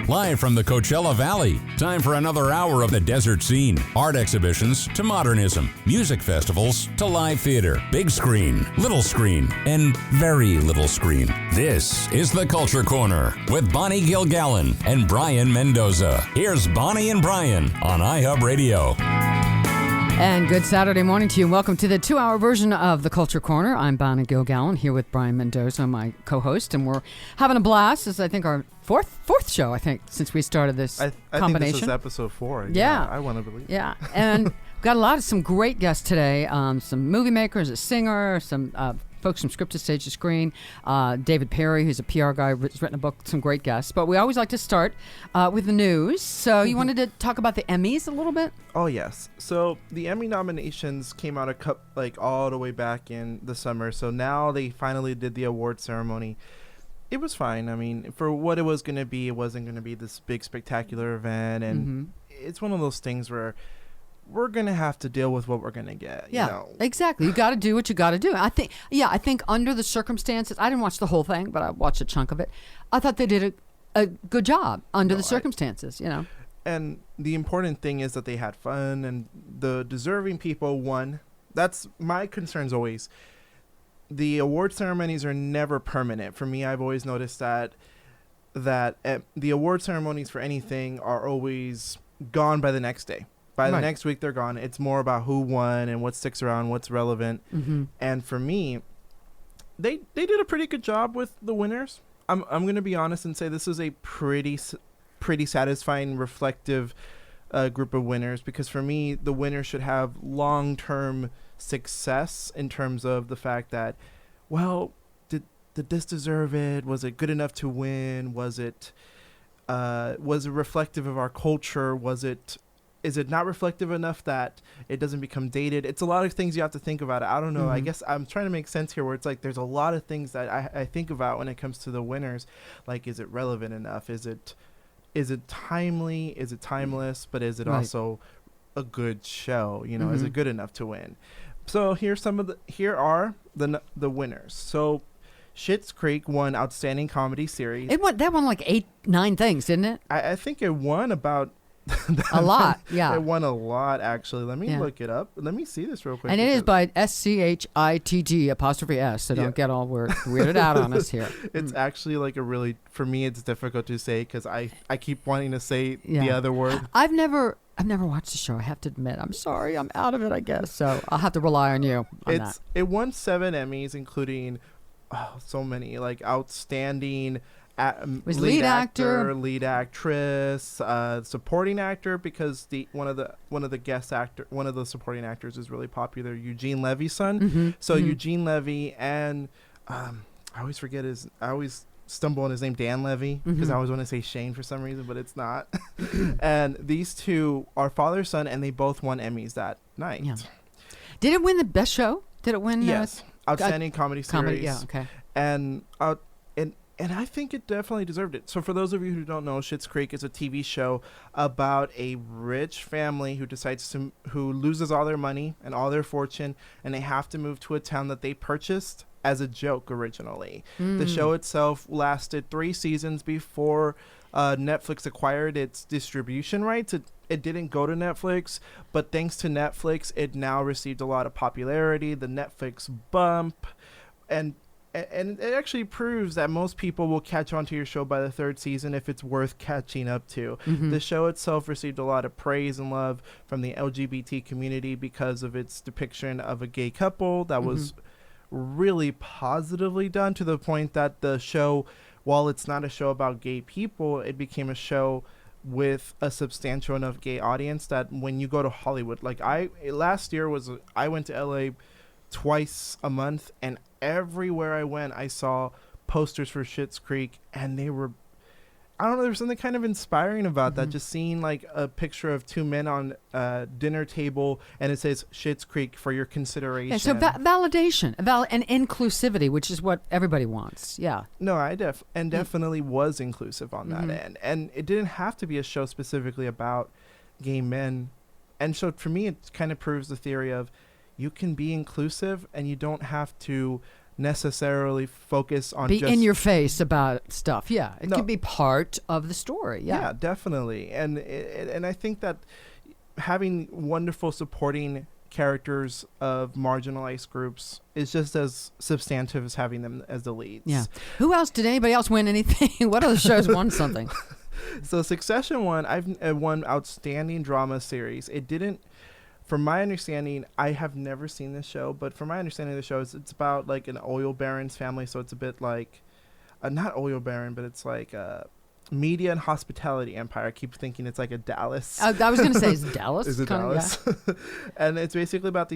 Live from the Coachella Valley, time for another hour of the desert scene. Art exhibitions to modernism, music festivals to live theater, big screen, little screen, and very little screen. This is the Culture Corner with Bonnie Gigallon and Brayan Mendoza. Here's Bonnie and Brayan on iHub Radio. And good Saturday morning to you. Welcome to the 2-hour version of the Culture Corner. I'm Bonnie Gigallon here with Brayan Mendoza, my co-host, and we're having a blast. This is, I think, our fourth show, I think, since we started this combination. I think this is episode 4. Yeah. I want to believe. Yeah, and we've got some great guests today. Some movie makers, a singer, some folks from script to stage to screen. David Perry, who's a PR guy, has written a book, some great guests. But we always like to start with the news. So you wanted to talk about the Emmys a little bit? Oh, yes. So the Emmy nominations came out all the way back in the summer. So now they finally did the award ceremony. It was fine. I mean, for what it was going to be, it wasn't going to be this big spectacular event. And it's one of those things where we're going to have to deal with what we're going to get. Yeah, you know? Exactly. You got to do what you got to do. I think under the circumstances, I didn't watch the whole thing, but I watched a chunk of it. I thought they did a good job under the circumstances, you know. And the important thing is that they had fun and the deserving people won. That's my concerns always. The award ceremonies are never permanent. For me, I've always noticed that the award ceremonies for anything are always gone by the next day. By the next week, they're gone. It's more about who won and what sticks around, what's relevant. And for me, they did a pretty good job with the winners. I'm going to be honest and say this is a pretty satisfying, reflective group of winners, because for me, the winners should have long-term success in terms of the fact that, well, did this deserve it? Was it good enough to win? Was it reflective of our culture? Is it not reflective enough that it doesn't become dated? It's a lot of things you have to think about. I don't know. I guess I'm trying to make sense here where it's like there's a lot of things that I think about when it comes to the winners. Like, is it relevant enough? Is it timely? Is it timeless? But is it also a good show? You know, is it good enough to win? So here are the winners. So Schitt's Creek won Outstanding Comedy Series. That won like 8-9 things, didn't it? I think it won about a lot, yeah. It won a lot, actually. Let me look it up. Let me see this real quick. And it is by SCHITG''S, so don't get all weirded out on us here. It's actually like for me, it's difficult to say because I keep wanting to say the other word. I've never watched the show, I have to admit. I'm sorry, I'm out of it, I guess. So I'll have to rely on you on that. It won 7 Emmys, including so many, like outstanding lead actor, lead actress, supporting actor, because one of the supporting actors is really popular, Eugene Levy's son. Eugene Levy and I always stumble on his name, Dan Levy, because I always want to say Shane for some reason, but it's not. And these two are father son, and they both won Emmys that night. Yeah. Did it win the best show? Did it win? Yes, Outstanding Comedy Series. Yeah, okay. And I think it definitely deserved it. So for those of you who don't know, Schitt's Creek is a TV show about a rich family who loses all their money and all their fortune, and they have to move to a town that they purchased as a joke originally. The show itself lasted 3 seasons before Netflix acquired its distribution rights. It didn't go to Netflix, but thanks to Netflix, it now received a lot of popularity, the Netflix bump, and it actually proves that most people will catch on to your show by the 3rd season if it's worth catching up to. The show itself received a lot of praise and love from the LGBT community because of its depiction of a gay couple that was really positively done, to the point that the show, while it's not a show about gay people, it became a show with a substantial enough gay audience that when you go to Hollywood, like I went to LA twice a month, and everywhere I went, I saw posters for Schitt's Creek, and they were, I don't know, there's something kind of inspiring about that. Just seeing like a picture of 2 men on a dinner table, and it says Schitt's Creek for your consideration. Yeah, so validation, and inclusivity, which is what everybody wants. Yeah. No, I definitely was inclusive on that end, and it didn't have to be a show specifically about gay men. And so for me, it kind of proves the theory of you can be inclusive and you don't have to necessarily focus on be just in your face about stuff. Yeah, it No. could be part of the story. Yeah, definitely. And I think that having wonderful supporting characters of marginalized groups is just as substantive as having them as the leads. Yeah. Who else? Did anybody else win anything? What other shows won something? So Succession won. I've won Outstanding Drama Series. It didn't. From my understanding, I have never seen this show, but from my understanding of the show, it's about like an oil baron's family. So it's a bit like, not oil baron, but it's like a media and hospitality empire. I keep thinking it's like a Dallas. I was going to say, is it Dallas? Is it Dallas? Yeah. And it's basically about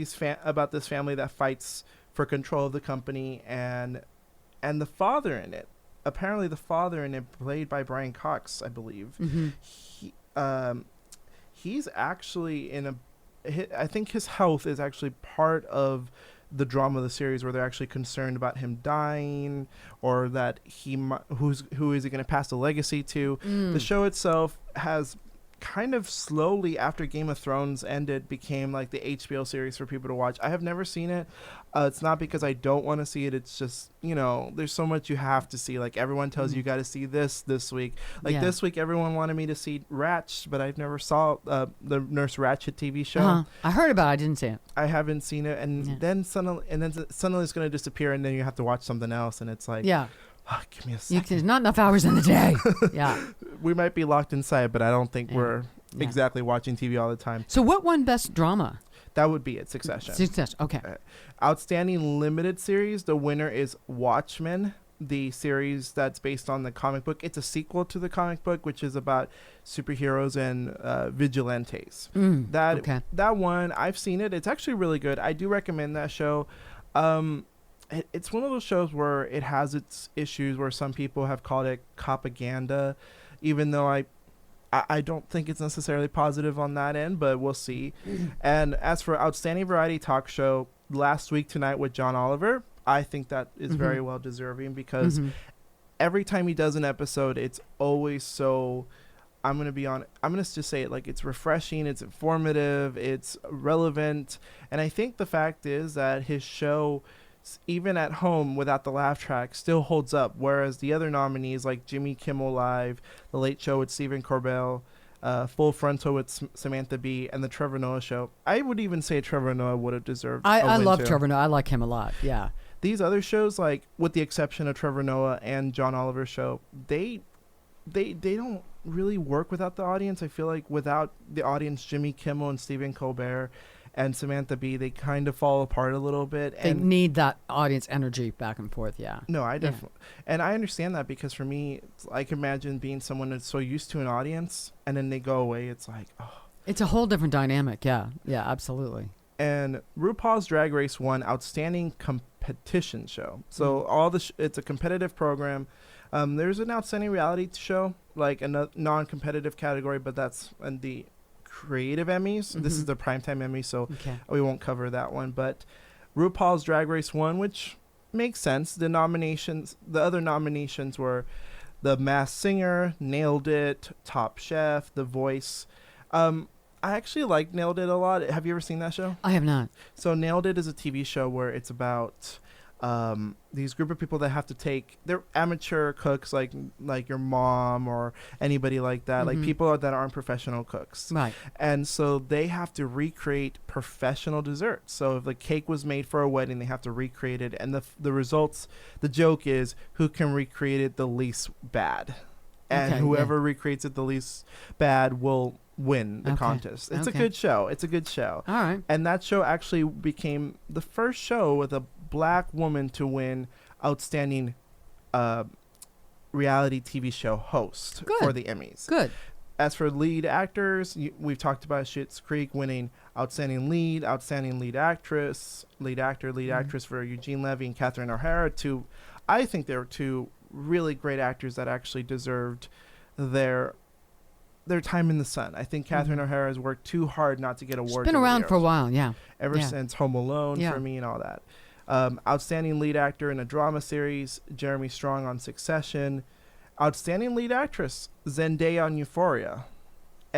about this family that fights for control of the company, and the father in it. Apparently, the father in it, played by Brian Cox, I believe. Mm-hmm. He's actually in a. I think his health is actually part of the drama of the series, where they're actually concerned about him dying, or that who is he going to pass the legacy to. The show itself has kind of slowly, after Game of Thrones ended, became like the HBO series for people to watch. I have never seen it. It's not because I don't want to see it. It's just, there's so much you have to see. Like, everyone tells you got to see this week. Like, this week, everyone wanted me to see Ratched, but I've never saw the Nurse Ratched TV show. Uh-huh. I heard about it. I didn't see it. I haven't seen it. And then suddenly it's going to disappear, and then you have to watch something else. And it's like, give me a second. There's not enough hours in the day. Yeah. We might be locked inside, but I don't think we're exactly watching TV all the time. So what won Best Drama? That would be it, Succession. Okay. Outstanding Limited Series, the winner is Watchmen, the series that's based on the comic book. It's a sequel to the comic book, which is about superheroes and vigilantes. That one, I've seen it. It's actually really good. I do recommend that show. It's one of those shows where it has its issues, where some people have called it propaganda, even though I don't think it's necessarily positive on that end, but we'll see. And as for Outstanding Variety Talk Show, Last Week Tonight with John Oliver, I think that is very well deserving, because every time he does an episode, it's always so... I'm going to just say it, like, it's refreshing, it's informative, it's relevant. And I think the fact is that his show, even at home without the laugh track, still holds up, whereas the other nominees like Jimmy Kimmel Live, The Late Show with Stephen Colbert, Full Frontal with Samantha Bee, and The Trevor Noah Show, I would even say Trevor Noah would have deserved I love Trevor Noah. I like him a lot. Yeah. These other shows, like, with the exception of Trevor Noah and John Oliver's show, they don't really work without the audience. I feel like without the audience, Jimmy Kimmel and Stephen Colbert and Samantha Bee, they kind of fall apart a little bit. They need that audience energy back and forth, yeah. No, I definitely... And I understand that, because for me, I can imagine being someone that's so used to an audience, and then they go away. It's like, oh. It's a whole different dynamic, yeah. Yeah, absolutely. And RuPaul's Drag Race won Outstanding Competition Show. So it's a competitive program. There's an Outstanding Reality Show, like a non-competitive category, but that's in the Creative Emmys. This is the Primetime Emmys, so we won't cover that one. But RuPaul's Drag Race won, which makes sense. The other nominations were The Masked Singer, Nailed It, Top Chef, The Voice. I actually like Nailed It a lot. Have you ever seen that show? I have not. So Nailed It is a TV show where it's about these group of people that have to they're amateur cooks, like your mom or anybody like that, like people that aren't professional cooks. Right. And so they have to recreate professional desserts. So if the cake was made for a wedding, they have to recreate it. And the results, the joke is who can recreate it the least bad. And whoever recreates it the least bad will win the contest. It's a good show. All right. And that show actually became the first show with a Black woman to win Outstanding Reality TV Show Host for the Emmys. Good. As for lead actors, we've talked about Schitt's Creek winning Outstanding Lead, Outstanding Lead Actress, Lead Actor, Lead Actress for Eugene Levy and Catherine O'Hara. I think they were two really great actors that actually deserved their time in the sun. I think Catherine O'Hara has worked too hard not to get awards. She's been around for a while, yeah. Ever since Home Alone for me and all that. Outstanding Lead Actor in a Drama Series, Jeremy Strong on Succession. Outstanding Lead Actress, Zendaya on Euphoria.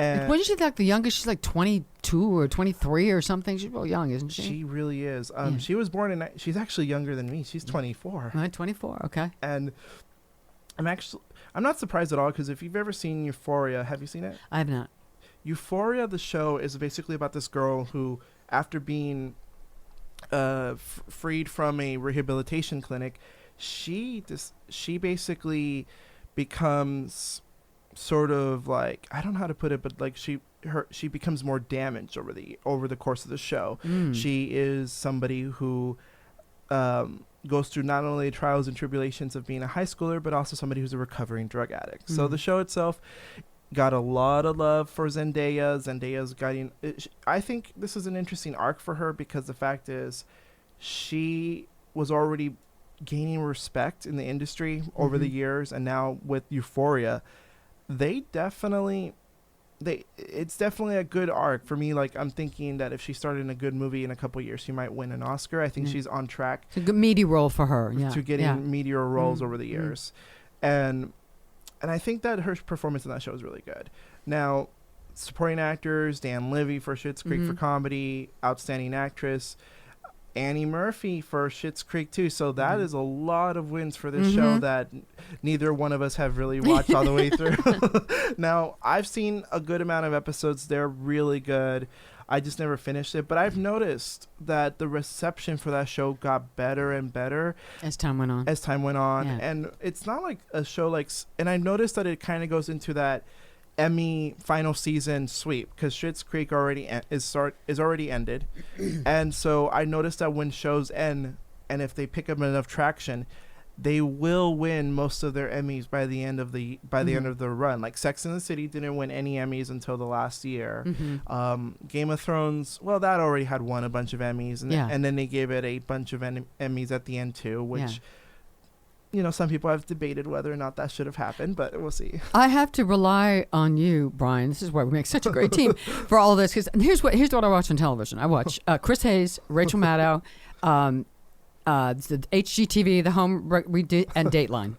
And wasn't she like the youngest? She's like 22 or 23 or something. She's real young, isn't she? She really is. She was born in. She's actually younger than me. She's 24. Right, 24. Okay. And I'm not surprised at all, because if you've ever seen Euphoria, have you seen it? I have not. Euphoria, the show, is basically about this girl who, after being freed from a rehabilitation clinic, she basically becomes sort of like, I don't know how to put it, but like she becomes more damaged over the course of the show. She is somebody who goes through not only the trials and tribulations of being a high schooler, but also somebody who's a recovering drug addict. So the show itself got a lot of love for Zendaya. Zendaya's getting. I think this is an interesting arc for her, because the fact is, she was already gaining respect in the industry over the years, and now with Euphoria, it's definitely a good arc for me. Like, I'm thinking that if she started in a good movie in a couple of years, she might win an Oscar. I think she's on track. It's a good meaty role for her. To getting meatier roles over the years, and I think that her performance in that show is really good. Now, supporting actors: Dan Levy for Schitt's Creek for comedy, outstanding actress Annie Murphy for Schitt's Creek too. So that is a lot of wins for this show that neither one of us have really watched all the way through. Now, I've seen a good amount of episodes. They're really good. I just never finished it, but I've noticed that the reception for that show got better and better as time went on. Yeah. And it's not like a show like, and I've noticed that it kind of goes into that Emmy final season sweep, because Schitt's Creek is already ended. And so I noticed that when shows end, and if they pick up enough traction, they will win most of their Emmys by the end of the run. Like Sex and the City didn't win any Emmys until the last year. Game of Thrones, well, that already had won a bunch of Emmys, and then they gave it a bunch of Emmys at the end too, which some people have debated whether or not that should have happened, but we'll see. I have to rely on you, Brian. This is why we make such a great team for all of this. Because here's what I watch on television. I watch Chris Hayes, Rachel Maddow, the HGTV, the Home and Dateline.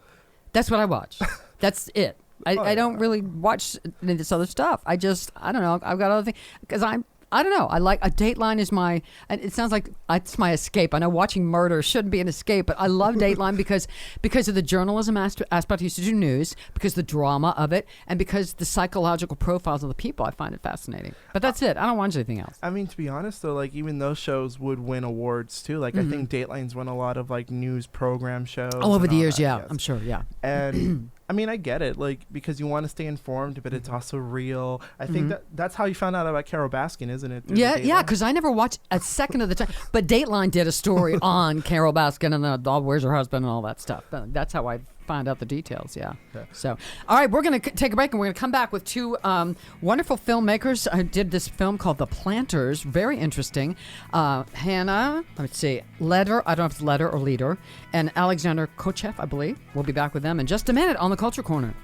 That's what I watch. That's it. I don't really watch this other stuff. I don't know. I've got other things because I don't know. I like a Dateline is my. It sounds like it's my escape. I know watching murder shouldn't be an escape, but I love Dateline because of the journalism aspect. I used to do news, because the drama of it, and because the psychological profiles of the people. I find it fascinating. But that's it. I don't watch anything else. I mean, to be honest though, like even those shows would win awards too. Like I think Dateline's won a lot of like news program shows. Oh, over the years, yes. I'm sure, yeah. And I mean, I get it, like because you want to stay informed, but it's also real. I think that's how you found out about Carol Baskin, isn't it? Yeah, because I never watched a second of the time. But Dateline did a story on Carol Baskin and the dog, where's her husband, and all that stuff. That's how I find out the details. Yeah. So, all right, we're going to take a break, and we're going to come back with two wonderful filmmakers. I did this film called The Planters. Very interesting. Hannah, let's see, Leder. I don't know if it's Leder or Leader, and Alexandra Kotcheff, I believe. We'll be back with them in just a minute on the Culture Corner.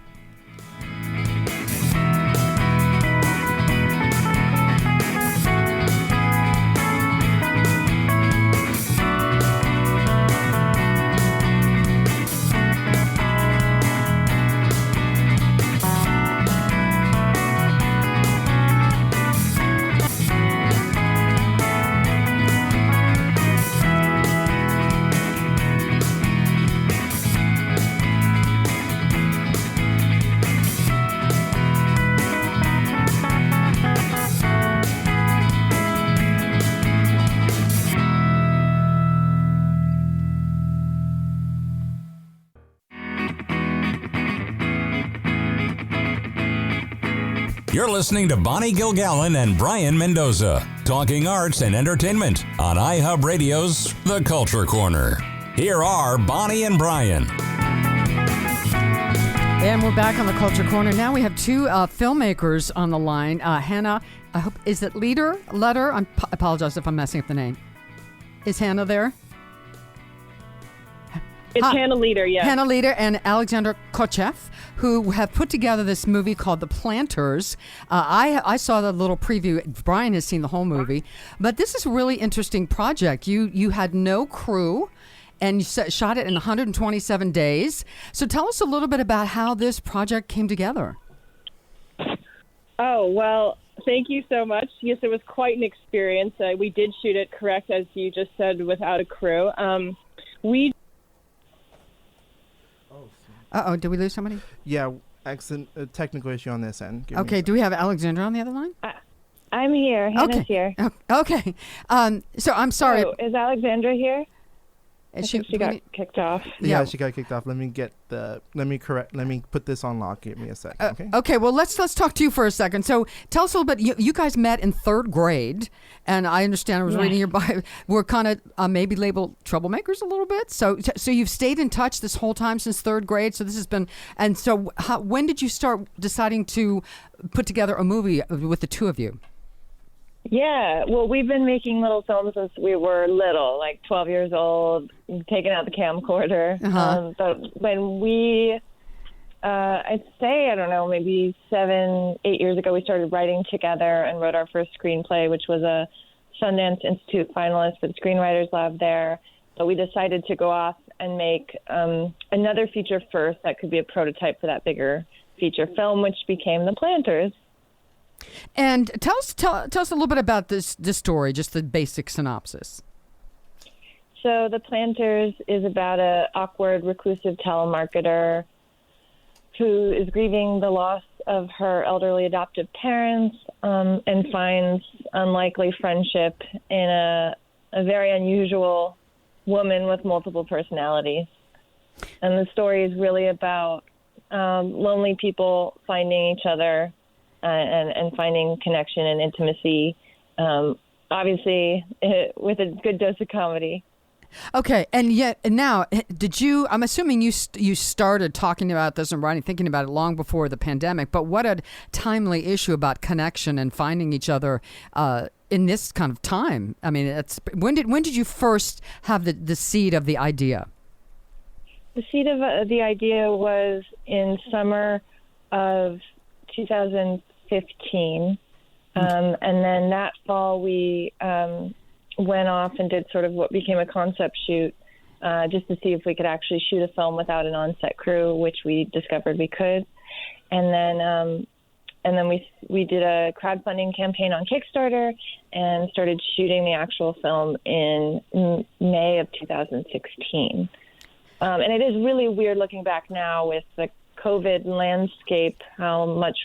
You're listening to Bonnie Gilgallen and Brayan Mendoza, talking arts and entertainment on iHub Radio's The Culture Corner. Here are Bonnie and Brayan. And we're back on The Culture Corner. Now we have two filmmakers on the line. Hannah, I hope, is it Leder? I apologize if I'm messing up the name. Is Hannah there? It's Hannah Leder, yeah. Hannah Leder and Alexandra Kotcheff, who have put together this movie called The Planters. I saw the little preview. Brian has seen the whole movie. But this is a really interesting project. You had no crew, and you shot it in 127 days. So tell us a little bit about how this project came together. Oh, well, thank you so much. Yes, it was quite an experience. We did shoot it correct, as you just said, without a crew. We Did we lose somebody? Yeah, technical issue on this end. Okay, do we have Alexandra on the other line? I'm here. Hannah's here. Okay. So I'm sorry. Oh, is Alexandra here? She got kicked off. Yeah, she got kicked off. Let me put this on lock. Give me a second. Okay. Okay. Well, let's talk to you for a second. So tell us a little bit. You guys met in third grade, and I understand I was reading your bio. We're kind of maybe labeled troublemakers a little bit. So you've stayed in touch this whole time since third grade. So this has been. And so when did you start deciding to put together a movie with the two of you? Yeah, well, we've been making little films since we were little, like 12 years old, taking out the camcorder. But when we, I'd say, I don't know, maybe 7, 8 years ago, we started writing together and wrote our first screenplay, which was a Sundance Institute finalist for the Screenwriters Lab there. So we decided to go off and make another feature first that could be a prototype for that bigger feature film, which became The Planters. And tell us a little bit about this story, just the basic synopsis. So The Planters is about an awkward, reclusive telemarketer who is grieving the loss of her elderly adoptive parents and finds unlikely friendship in a very unusual woman with multiple personalities. And the story is really about lonely people finding each other and finding connection and intimacy, obviously with a good dose of comedy. Okay, and now, did you? I'm assuming you started talking about this and thinking about it long before the pandemic. But what a timely issue about connection and finding each other in this kind of time. I mean, when did you first have the seed of the idea? The seed of the idea was in summer of 2015, and then that fall we went off and did sort of what became a concept shoot, just to see if we could actually shoot a film without an on-set crew, which we discovered we could. And then we did a crowdfunding campaign on Kickstarter and started shooting the actual film in May of 2016. And it is really weird looking back now with the COVID landscape, how much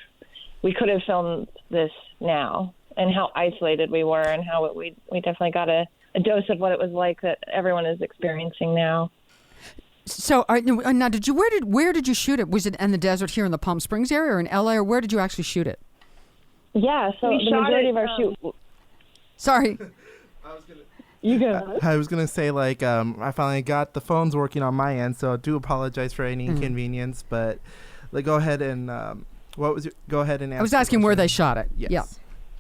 we could have filmed this now and how isolated we were and how we definitely got a dose of what it was like that everyone is experiencing now. So now, where did you shoot it? Was it in the desert here in the Palm Springs area or in LA, or where did you actually shoot it? Yeah, so the majority of our shoot... Sorry. You go. I was gonna say, I finally got the phones working on my end, so I do apologize for any inconvenience. But go ahead and go ahead and ask. I was asking where they shot it. Yes. Yeah.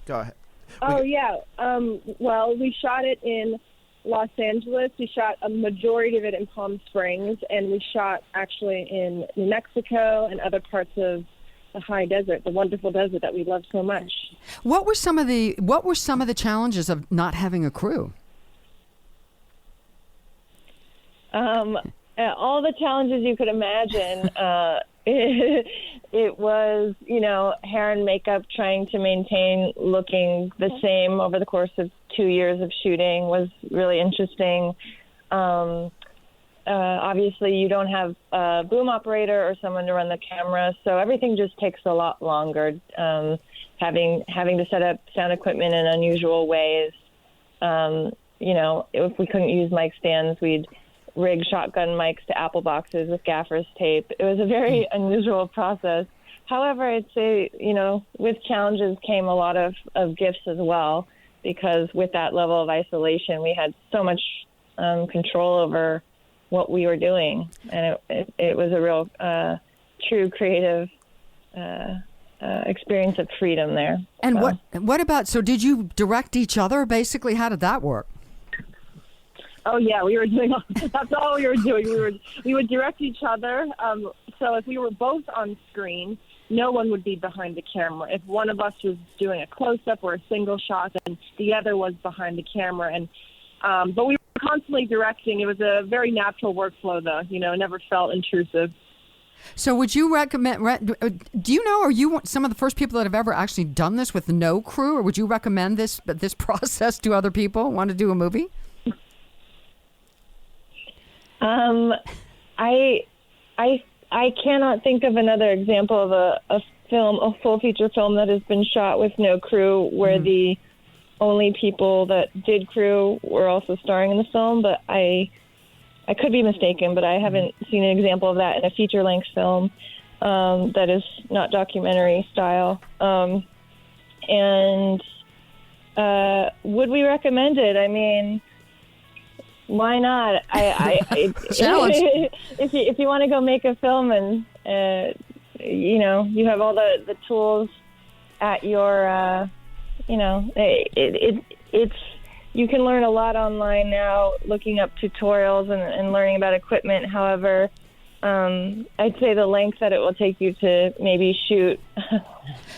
Go ahead. Well, we shot it in Los Angeles. We shot a majority of it in Palm Springs, and we shot actually in New Mexico and other parts of the high desert, the wonderful desert that we love so much. What were some of the challenges of not having a crew? All the challenges you could imagine. It was, hair and makeup, trying to maintain looking the same over the course of 2 years of shooting was really interesting. Obviously, you don't have a boom operator or someone to run the camera, so everything just takes a lot longer. Having to set up sound equipment in unusual ways. If we couldn't use mic stands, we'd rig shotgun mics to Apple boxes with gaffer's tape. It was a very unusual process. However, I'd say, with challenges came a lot of gifts as well, because with that level of isolation, we had so much control over what we were doing. And it was a real true creative experience of freedom there. And what about, so did you direct each other? Basically, how did that work? Oh yeah, we were doing. That's all we were doing. We would direct each other. So if we were both on screen, no one would be behind the camera. If one of us was doing a close-up or a single shot, then the other was behind the camera. And but we were constantly directing. It was a very natural workflow, though. Never felt intrusive. So would you recommend, do you know, are you some of the first people that have ever actually done this with no crew, or would you recommend this process to other people who want to do a movie? I cannot think of another example of a full feature film that has been shot with no crew, where the only people that did crew were also starring in the film. But I could be mistaken, but I haven't seen an example of that in a feature-length film that is not documentary style. And would we recommend it? I mean, why not? Challenge. If you want to go make a film and you have all the tools at your it's you can learn a lot online now, looking up tutorials and learning about equipment. However, I'd say the length that it will take you to maybe shoot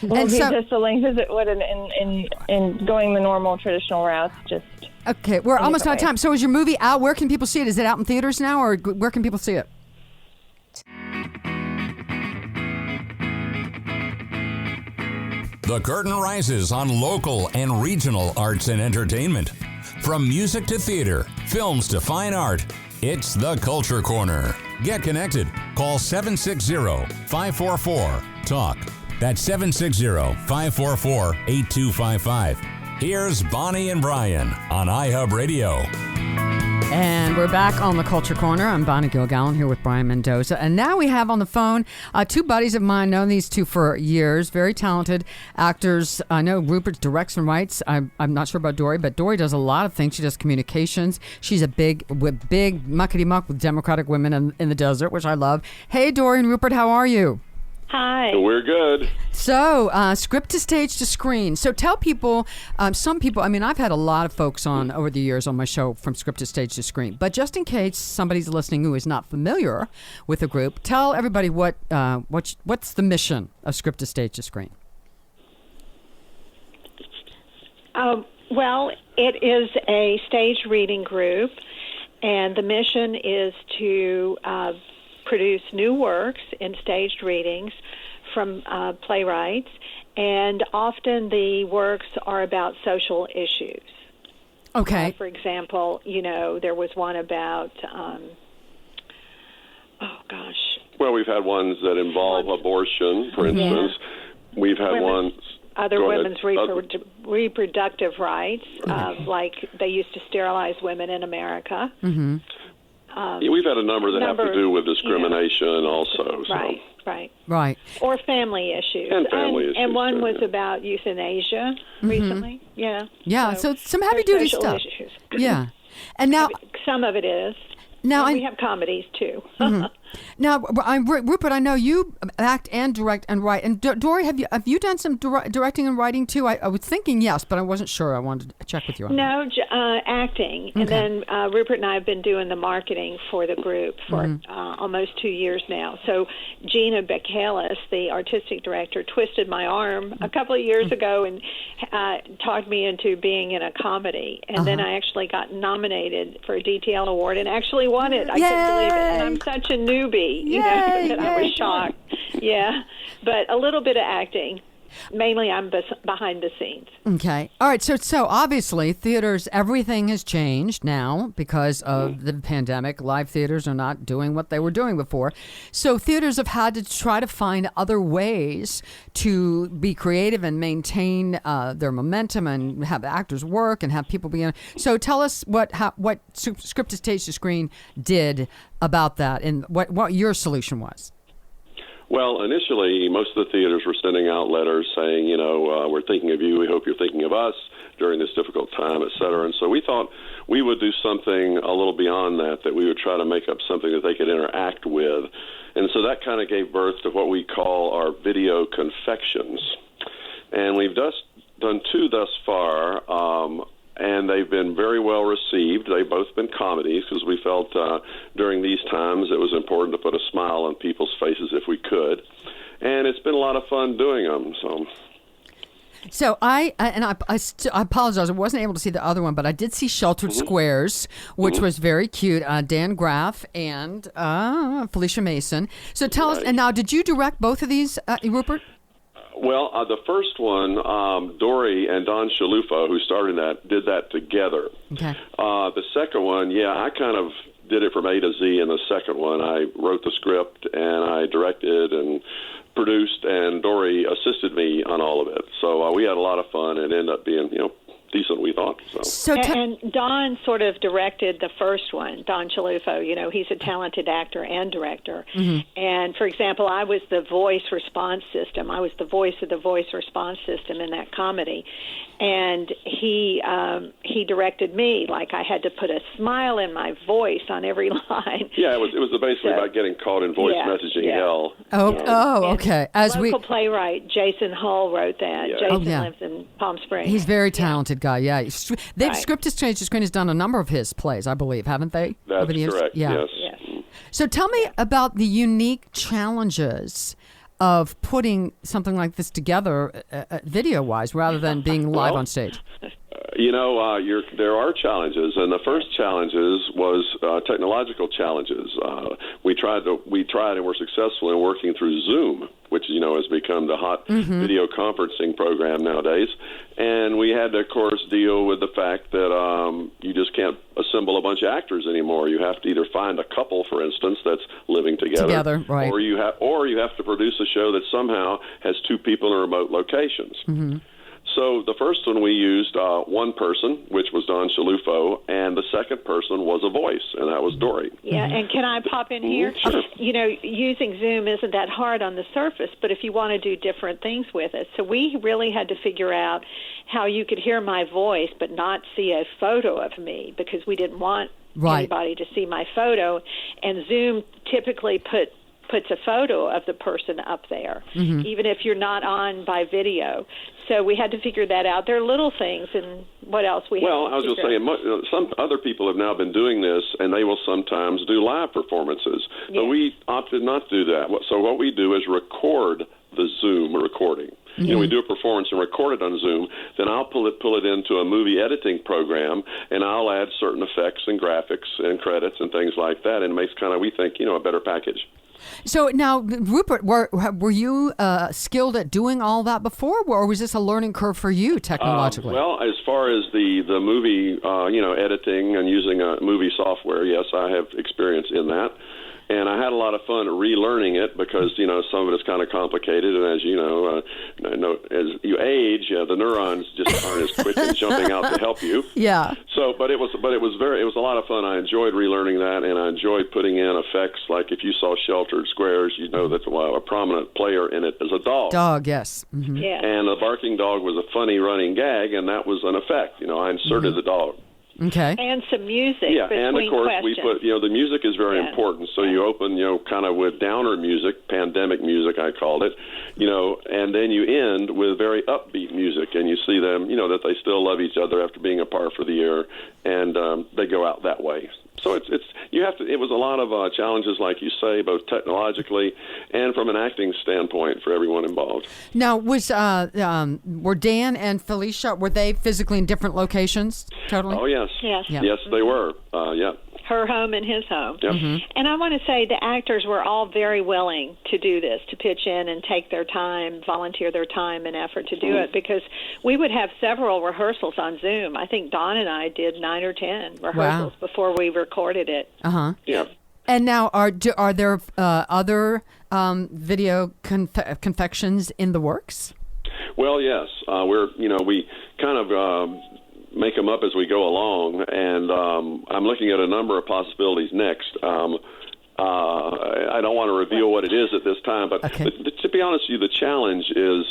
will be just the length as it would in going the normal traditional routes. Just okay, we're almost out of time. So is your movie out? Where can people see it? Is it out in theaters now, or where can people see it? The curtain rises on local and regional arts and entertainment. From music to theater, films to fine art, it's the Culture Corner. Get connected. Call 760-544-TALK. That's 760-544-8255. Here's Bonnie and Brayan on iHub Radio. And we're back on the Culture Corner. I'm Bonnie Gigallon here with Brayan Mendoza. And now we have on the phone two buddies of mine, known these two for years, very talented actors. I know Rupert directs and writes. I'm not sure about Dori, but Dori does a lot of things. She does communications. She's a big muckety-muck with Democratic women in the desert, which I love. Hey, Dori and Rupert, how are you? Hi. We're good. So, script to stage to screen. So tell people, some people, I mean, I've had a lot of folks on over the years on my show from script to stage to screen. But just in case somebody's listening who is not familiar with the group, tell everybody what's the mission of script to stage to screen. Well, it is a stage reading group, and the mission is to produce new works in staged readings from playwrights, and often the works are about social issues. Okay. For example, there was one about, Well, we've had ones that involve abortion, for instance. We've had ones... Other women's reproductive rights, like they used to sterilize women in America. Mm-hmm. We've had a number that have to do with discrimination also. Right, so. Right. Or family issues. And family issues. And one was about euthanasia recently. Yeah. Yeah, so some heavy-duty stuff. Issues. Yeah. And now... Some of it is. Now we have comedies, too. Now, Rupert, I know you act and direct and write. And Dori, have you done some directing and writing too? I was thinking yes, but I wasn't sure. I wanted to check with you on that. No, acting. Okay. And then Rupert and I have been doing the marketing for the group for almost 2 years now. So Gina Becalis, the artistic director, twisted my arm a couple of years ago and talked me into being in a comedy. And then I actually got nominated for a DTL award and actually won it. I couldn't believe it. And I'm such a newbie, that I was shocked. Yeah, but a little bit of acting. Mainly I'm behind the scenes. Okay. All right. So obviously theaters, everything has changed now because of the pandemic. Live theaters are not doing what they were doing before. So theaters have had to try to find other ways to be creative and maintain their momentum and have actors work and have people be in. So tell us what Script to Stage to Screen did about that and what your solution was. Well, initially, most of the theaters were sending out letters saying, we're thinking of you, we hope you're thinking of us during this difficult time, et cetera. And so we thought we would do something a little beyond that we would try to make up something that they could interact with. And so that kind of gave birth to what we call our video confections. And we've just done 2 thus far, and they've been very well received. They've both been comedies because we felt during these times it was important to put a smile on people's faces if we could. And it's been a lot of fun doing them. So. So I apologize. I wasn't able to see the other one, but I did see Sheltered Squares, which was very cute. Dan Graff and Felicia Mason. So tell us. And now, did you direct both of these, Rupert? Well, the first one, Dori and Don Shalufo, who started that, did that together. Okay. The second one, I kind of did it from A to Z in the second one. I wrote the script, and I directed and produced, and Dori assisted me on all of it. So we had a lot of fun, and it ended up being, decent, we thought. And Don sort of directed the first one, Don Shalufo. He's a talented actor and director. And, for example, I was the voice response system. I was the voice of the voice response system in that comedy. And he directed me. Like, I had to put a smile in my voice on every line. Yeah, it was basically about getting caught in voice messaging hell. Okay. As local playwright Jason Hull wrote that. Yeah. Jason lives in Palm Springs. He's very talented guy. Yeah, Script has Changed the Screen has done a number of his plays, I believe, haven't they? That's correct. Yeah. Yes. So tell me about the unique challenges of putting something like this together, video-wise, rather than being live on stage. There are challenges, and the first challenges was technological challenges. We tried and were successful in working through Zoom, which has become the hot video conferencing program nowadays. And we had to, of course, deal with the fact that you just can't assemble a bunch of actors anymore. You have to either find a couple, for instance, that's living together, right? Or you have to produce a show that somehow has two people in remote locations. So the first one we used one person, which was Don Shalufo, and the second person was a voice, and that was Dori. Yeah, and can I pop in here? Sure. Using Zoom isn't that hard on the surface, but if you want to do different things with it. So we really had to figure out how you could hear my voice but not see a photo of me, because we didn't want anybody to see my photo. And Zoom typically puts a photo of the person up there, even if you're not on by video. So we had to figure that out. There are little things, and what else we Well, I was just saying, some other people have now been doing this, and they will sometimes do live performances. But we opted not to do that. So what we do is record the Zoom recording. We do a performance and record it on Zoom. Then I'll pull it into a movie editing program, and I'll add certain effects and graphics and credits and things like that, and it makes we think, a better package. So now, Rupert, were you skilled at doing all that before, or was this a learning curve for you technologically? Well, as far as the movie, editing and using movie software, yes, I have experience in that. And I had a lot of fun relearning it because, some of it is kind of complicated. And as you know, as you age, the neurons just aren't as quick in jumping out to help you. Yeah. So, but it was a lot of fun. I enjoyed relearning that, and I enjoyed putting in effects. Like if you saw Sheltered Squares, that a prominent player in it is a dog. Dog, yes. Yeah. And the barking dog was a funny running gag, and that was an effect. I inserted the dog. Okay. And some music. Yeah, and of course questions. we put, the music is very important. So you open, kind of with downer music, pandemic music, I called it, and then you end with very upbeat music, and you see them, that they still love each other after being apart for the year, and they go out that way. So it was a lot of challenges, like you say, both technologically and from an acting standpoint for everyone involved. Now, were Dan and Felicia, were they physically in different locations totally? Oh, yes. Yes. Yeah. Yes, they were. Yeah. Her home and his home. Yep. And I want to say the actors were all very willing to do this, to pitch in and take their time, volunteer their time and effort to do it, because we would have several rehearsals on Zoom. I think Don and I did 9 or 10 rehearsals before we recorded it. Yeah. And now, are there other video confections in the works? Well, yes. We kind of make them up as we go along, and I'm looking at a number of possibilities next. I don't want to reveal what it is at this time, but to be honest with you, the challenge is,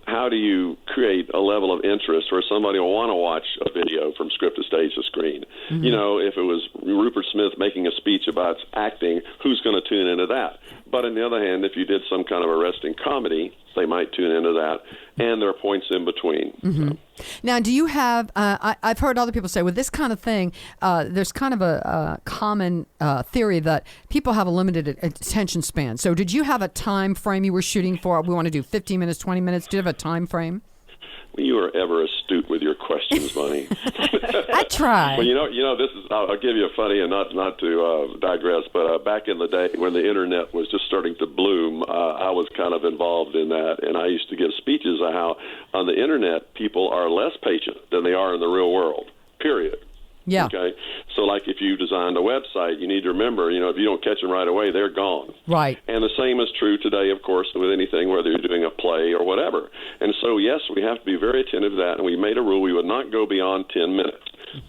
how do you create a level of interest where somebody will want to watch a video from script to stage to screen? If it was Rupert Smith making a speech about acting, who's going to tune into that? But on the other hand, if you did some kind of arresting comedy, they might tune into that, and there are points in between. So. Now, do you have, I've heard other people say, with this kind of thing, there's kind of a common theory that people have a limited attention span. So did you have a time frame you were shooting for? We want to do 15 minutes, 20 minutes. Do you have a time frame? Well, you are ever astute with your questions, Bunny. I try. Well, this is. I'll give you a funny, and not to digress, but back in the day when the internet was just starting to bloom, I was kind of involved in that, and I used to give speeches on how on the internet people are less patient than they are in the real world. Period. Yeah. Okay. So, like, if you designed a website, you need to remember, if you don't catch them right away, they're gone. Right. And the same is true today, of course, with anything, whether you're doing a play or whatever. And so, yes, we have to be very attentive to that. And we made a rule we would not go beyond 10 minutes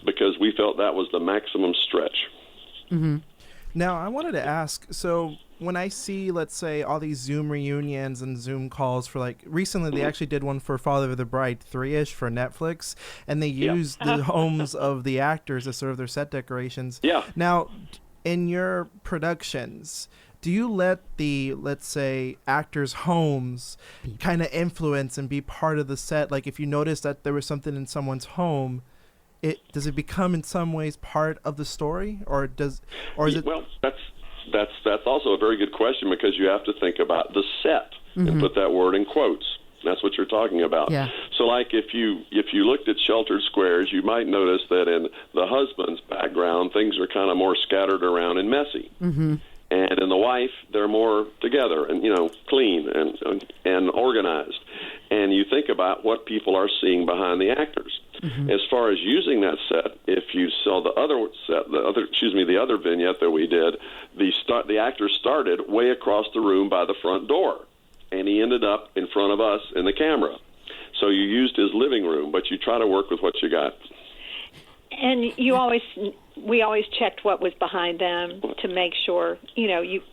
because we felt that was the maximum stretch. Mm-hmm. Now, I wanted to ask, so when I see, let's say, all these Zoom reunions and Zoom calls for, like, recently they actually did one for Father of the Bride 3-ish for Netflix, and they used the homes of the actors as sort of their set decorations. Yeah. Now, in your productions, do you let the, let's say, actors' homes kind of influence and be part of the set? Like, if you notice that there was something in someone's home, does it become in some ways part of the story, or is it? Well, that's also a very good question because you have to think about the set and put that word in quotes. That's what you're talking about. Yeah. So, like, if you looked at Sheltered Squares, you might notice that in the husband's background, things are kind of more scattered around and messy. Mm-hmm. And in the wife, they're more together and, clean and organized. And you think about what people are seeing behind the actors. Mm-hmm. As far as using that set, if you saw the other vignette that we did, the actor started way across the room by the front door, and he ended up in front of us in the camera. So you used his living room, but you try to work with what you got. And we always checked what was behind them to make sure,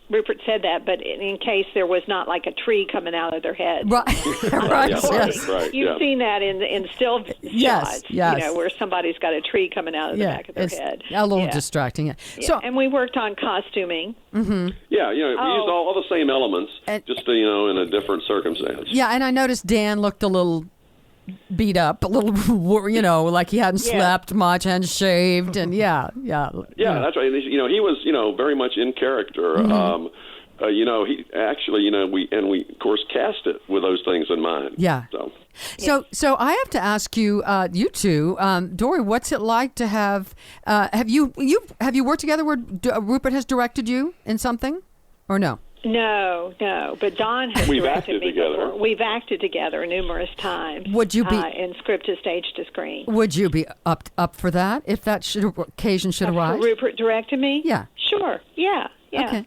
Rupert said that, but in case there was not like a tree coming out of their head. Right. Right. Yes. Right. You've seen that in still shots, where somebody's got a tree coming out of the back of their head. A little distracting. Yeah. So, and we worked on costuming. Mm-hmm. Yeah, we used all the same elements, just, in a different circumstance. Yeah, and I noticed Dan looked a little beat up, a little, like he hadn't slept much, hadn't shaved, and yeah. That's right. He was, very much in character. Mm-hmm. He actually, we of course cast it with those things in mind. Yeah. So I have to ask you, you two, Dori, what's it like to have you worked together where Rupert has directed you in something, or no? No, but Don has directed me before. We've acted together numerous times. Would you be in script to stage to screen? Would you be up for that if that occasion should arise? Rupert directed me? Yeah. Sure. Yeah. Okay.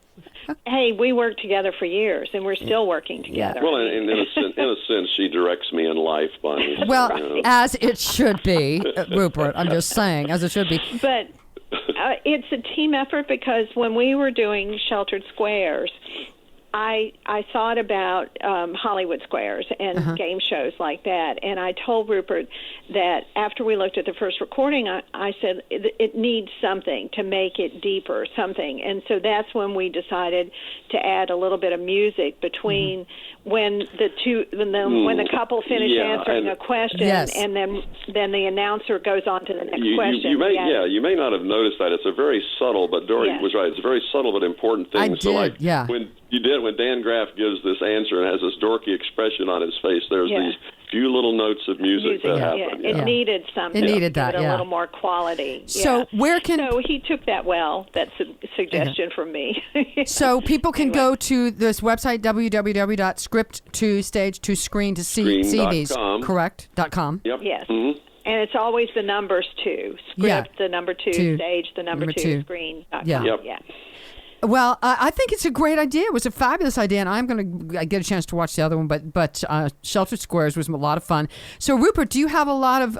Hey, we worked together for years, and we're still working together. Well, in a sense, she directs me in life, Bonnie. Well, as it should be, Rupert. I'm just saying, as it should be. But it's a team effort because when we were doing Sheltered Squares, I thought about Hollywood Squares and game shows like that, and I told Rupert that after we looked at the first recording, I said it needs something to make it deeper, something, and so that's when we decided to add a little bit of music between when the couple finish answering a question, and then the announcer goes on to the next question. You may not have noticed that. It's a very subtle, but Dori was right. It's a very subtle but important thing. When Dan Graff gives this answer and has this dorky expression on his face, there's these few little notes of music that happen. It needed something. It needed that, a little more quality. So So he took that that suggestion from me. So people can go to this website, www.script2stage2screen to see these, correct? .com. Yep. Yes. Mm-hmm. And it's always the numbers 2. Script, the number 2, stage, the number 2, screen.com. Yeah. Well, I think it's a great idea. It was a fabulous idea, and I'm going to get a chance to watch the other one. But Sheltered Squares was a lot of fun. So, Rupert, do you have a lot of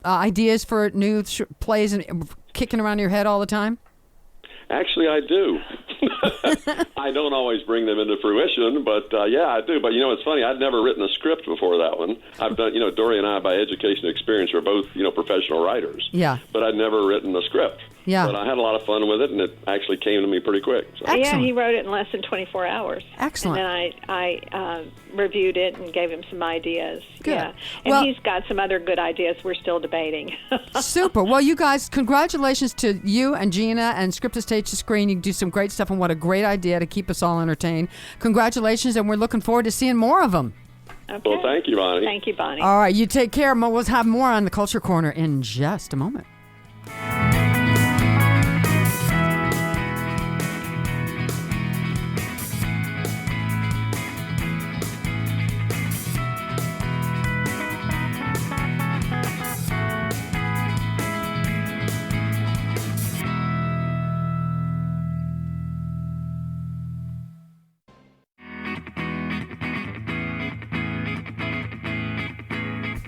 ideas for new plays and kicking around your head all the time? Actually, I do. I don't always bring them into fruition, but I do. But it's funny. I'd never written a script before that one. I've done. Dori and I, by education and experience, are both professional writers. Yeah. But I'd never written a script. Yeah. But I had a lot of fun with it, and it actually came to me pretty quick. So. Yeah, he wrote it in less than 24 hours. Excellent. And then I reviewed it and gave him some ideas. Good. Yeah. And he's got some other good ideas we're still debating. Super. Well, you guys, congratulations to you and Gina and Script to Stage to Screen. You do some great stuff, and what a great idea to keep us all entertained. Congratulations, and we're looking forward to seeing more of them. Okay. Well, thank you, Bonnie. Thank you, Bonnie. All right, you take care. We'll have more on the Culture Corner in just a moment.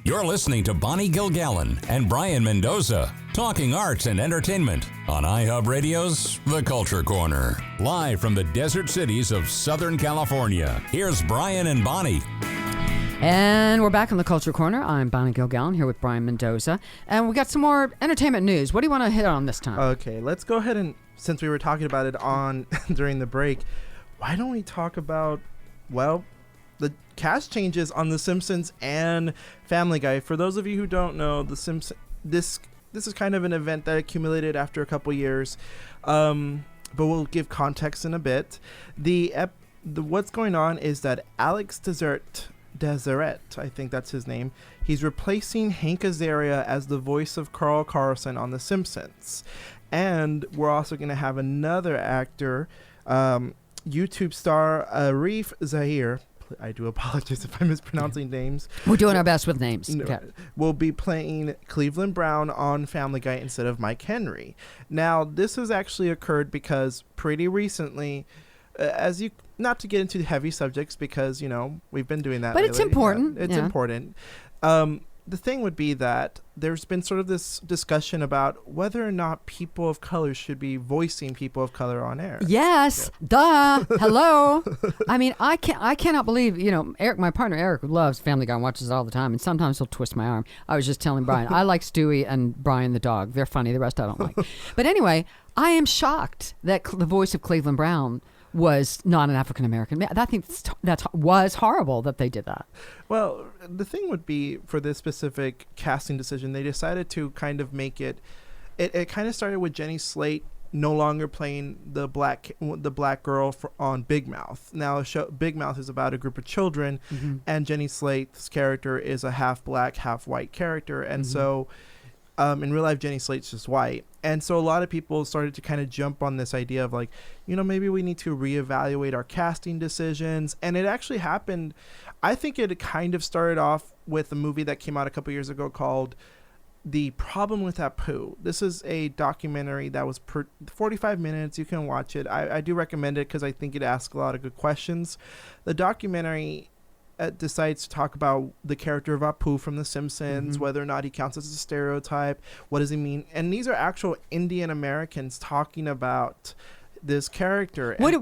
You're listening to Bonnie Gilgallen and Brayan Mendoza, talking arts and entertainment on iHub Radio's The Culture Corner. Live from the desert cities of Southern California, here's Brayan and Bonnie. And we're back on the Culture Corner. I'm Bonnie Gilgallen here with Brayan Mendoza. And we got some more entertainment news. What do you want to hit on this time? Okay, let's go ahead and, since we were talking about it on during the break, why don't we talk about, well, the cast changes on The Simpsons and Family Guy. For those of you who don't know, The Simpsons, this is kind of an event that accumulated after a couple years, but we'll give context in a bit. What's going on is that Alex Deseret, I think that's his name, he's replacing Hank Azaria as the voice of Carl Carlson on The Simpsons. And we're also going to have another actor, YouTube star Arif Zahir. I do apologize if I'm mispronouncing names. We're doing our best with names. Okay. Will be playing Cleveland Brown on Family Guy instead of Mike Henry. Now, this has actually occurred because pretty recently, not to get into heavy subjects because, we've been doing that But lately. it's important. Yeah, it's important. The thing would be that there's been sort of this discussion about whether or not people of color should be voicing people of color on air. Yes, duh. Hello. I mean, I cannot believe, Eric, my partner Eric, loves Family Guy and watches it all the time, and sometimes he'll twist my arm. I was just telling Brayan, I like Stewie and Brian the dog. They're funny. The rest I don't like. But anyway, I am shocked that the voice of Cleveland Brown was not an African American. I think that was horrible that they did that. Well, the thing would be for this specific casting decision, they decided to kind of make it kind of started with Jenny Slate no longer playing the black girl on Big Mouth. Now, Big Mouth is about a group of children, and Jenny Slate's character is a half black, half white character, and so in real life, Jenny Slate's just white. And so a lot of people started to kind of jump on this idea of like, maybe we need to reevaluate our casting decisions. And it actually happened. I think it kind of started off with a movie that came out a couple years ago called The Problem with Apu. This is a documentary that was 45 minutes. You can watch it. I do recommend it because I think it asks a lot of good questions. The documentary decides to talk about the character of Apu from The Simpsons, whether or not he counts as a stereotype, what does he mean, and these are actual Indian Americans talking about this character. What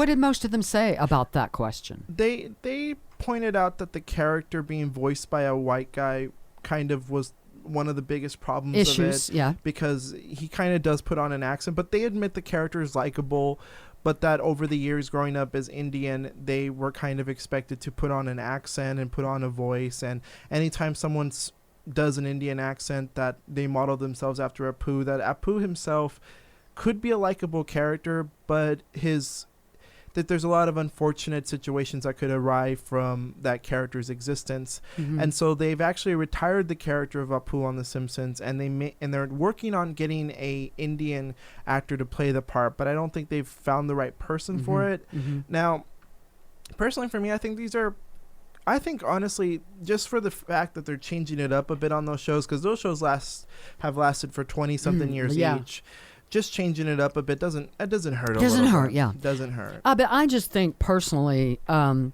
did most of them say about that question? They pointed out that the character being voiced by a white guy kind of was one of the biggest problems of it, because he kind of does put on an accent, but they admit the character is likable. But that over the years growing up as Indian, they were kind of expected to put on an accent and put on a voice. And anytime someone does an Indian accent, that they model themselves after Apu. That Apu himself could be a likable character, but that there's a lot of unfortunate situations that could arise from that character's existence. And so they've actually retired the character of Apu on The Simpsons, and they're working on getting a Indian actor to play the part, but I don't think they've found the right person for it. Now, personally for me, I think honestly, just for the fact that they're changing it up a bit on those shows, because those shows have lasted for 20-something years each. Just changing it up a bit doesn't hurt. Doesn't hurt, yeah. Doesn't hurt. But I just think personally, there's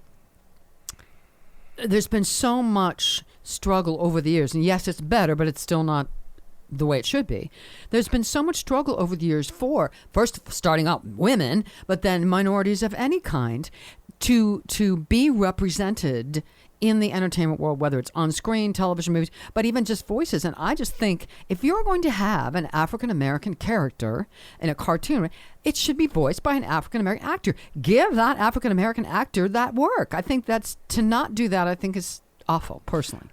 been so much struggle over the years, and yes, it's better, but it's still not the way it should be. There's been so much struggle over the years for first starting out women, but then minorities of any kind to be represented in the entertainment world, whether it's on screen, television, movies, but even just voices. And I just think if you're going to have an African-American character in a cartoon, it should be voiced by an African-American actor. Give that African-American actor that work. I think to not do that, I think is awful, personally.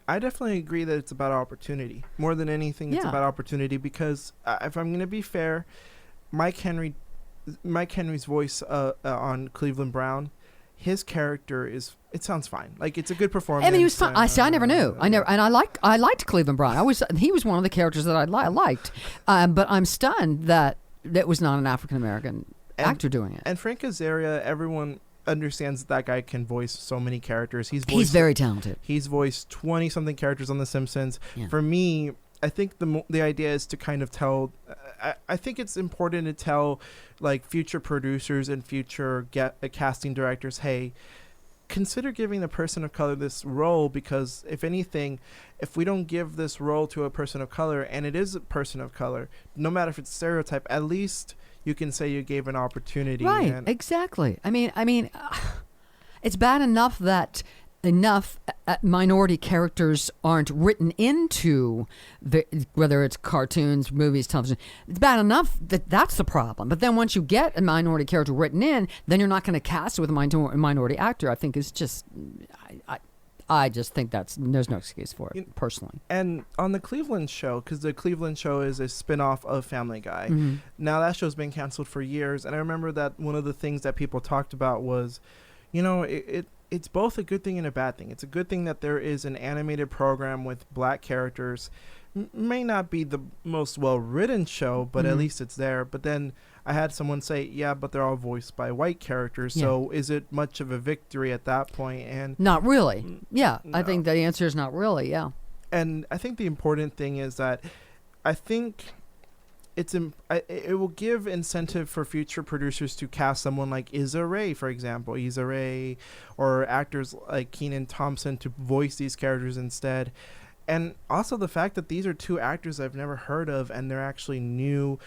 I definitely agree that it's about opportunity. More than anything, it's about opportunity because if I'm going to be fair, Mike Henry's voice on Cleveland Brown, his character it sounds fine. Like, it's a good performance. I mean, he was fun. I never knew. I liked Cleveland Brayan. He was one of the characters that I liked. But I'm stunned that was not an African American actor doing it. And Frank Azaria, everyone understands that guy can voice so many characters. He's very talented. He's voiced 20 something characters on The Simpsons. Yeah. For me, I think the idea is to kind of tell. I think it's important to tell, like, future producers and future casting directors, hey, consider giving a person of color this role, because if anything, if we don't give this role to a person of color, and it is a person of color, no matter if it's stereotype, at least you can say you gave an opportunity. Right, exactly. I mean, it's bad enough that minority characters aren't written into whether it's cartoons, movies, television. It's bad enough that's the problem. But then once you get a minority character written in, then you're not going to cast it with a minority actor. I think is just, I just think there's no excuse for it, personally. And on the Cleveland show, because the Cleveland show is a spinoff of Family Guy. Mm-hmm. Now that show's been canceled for years, and I remember that one of the things that people talked about was, it's both a good thing and a bad thing. It's a good thing that there is an animated program with black characters. May not be the most well-written show, but at least it's there. But then I had someone say, yeah, but they're all voiced by white characters. Yeah. So is it much of a victory at that point? And not really. Yeah, no. I think the answer is not really, yeah. And I think the important thing is that I think it will give incentive for future producers to cast someone like Issa Rae, for example, or actors like Kenan Thompson to voice these characters instead. And also the fact that these are two actors I've never heard of, and they're actually new,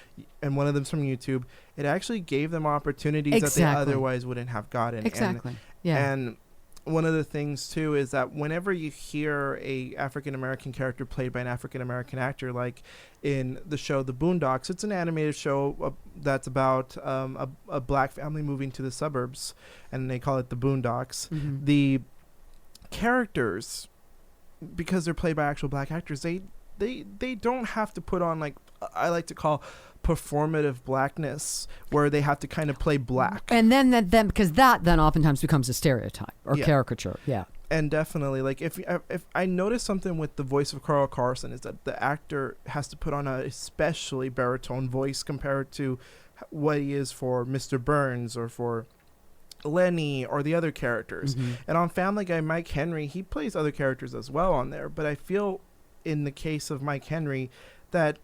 and one of them's from YouTube. It actually gave them opportunities that they otherwise wouldn't have gotten. Exactly. And one of the things too is that whenever you hear a African American character played by an African American actor, like in the show The Boondocks, it's an animated show that's about a black family moving to the suburbs, and they call it The Boondocks. Mm-hmm. The characters, because they're played by actual black actors, they don't have to put on, like, I like to call performative blackness, where they have to kind of play black. And then because that then oftentimes becomes a stereotype or caricature. Yeah. And definitely, like, if I notice something with the voice of Carl Carson is that the actor has to put on a especially baritone voice compared to what he is for Mr. Burns or for Lenny or the other characters. Mm-hmm. And on Family Guy, Mike Henry, he plays other characters as well on there. But I feel in the case of Mike Henry that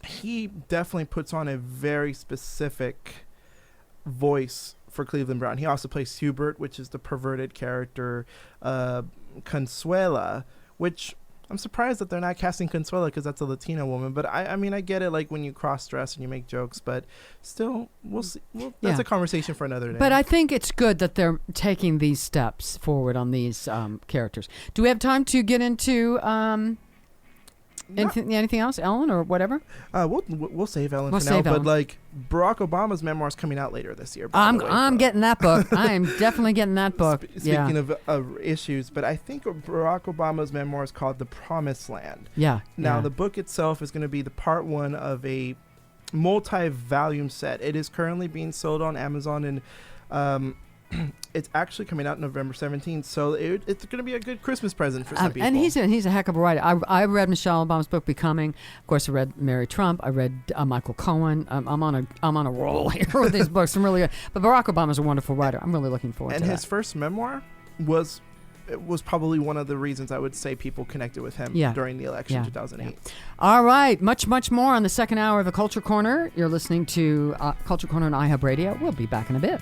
he definitely puts on a very specific voice for Cleveland Brayan. He also plays Hubert, which is the perverted character, Consuela, which I'm surprised that they're not casting Consuela because that's a Latina woman. But I mean, I get it, like, when you cross-dress and you make jokes, but still, we'll see. That's a conversation for another day. But I think it's good that they're taking these steps forward on these characters. Do we have time to get into anything else, Ellen, or whatever? We'll save Ellen for now. But like, Barack Obama's memoir is coming out later this year. I'm getting that book. I am definitely getting that book. Speaking of issues, but I think Barack Obama's memoir is called The Promised Land. Yeah. Now the book itself is going to be the part one of a multi-volume set. It is currently being sold on Amazon, and it's actually coming out November 17th, so it's going to be a good Christmas present for some people. And he's a heck of a writer. I read Michelle Obama's book, Becoming. Of course, I read Mary Trump. I read Michael Cohen. I'm on a roll here with these books. I'm really good. But Barack Obama's a wonderful writer. I'm really looking forward to that. And his first memoir was probably one of the reasons I would say people connected with him during the election in 2008. Yeah. All right, much more on the second hour of the Culture Corner. You're listening to Culture Corner on iHub Radio. We'll be back in a bit.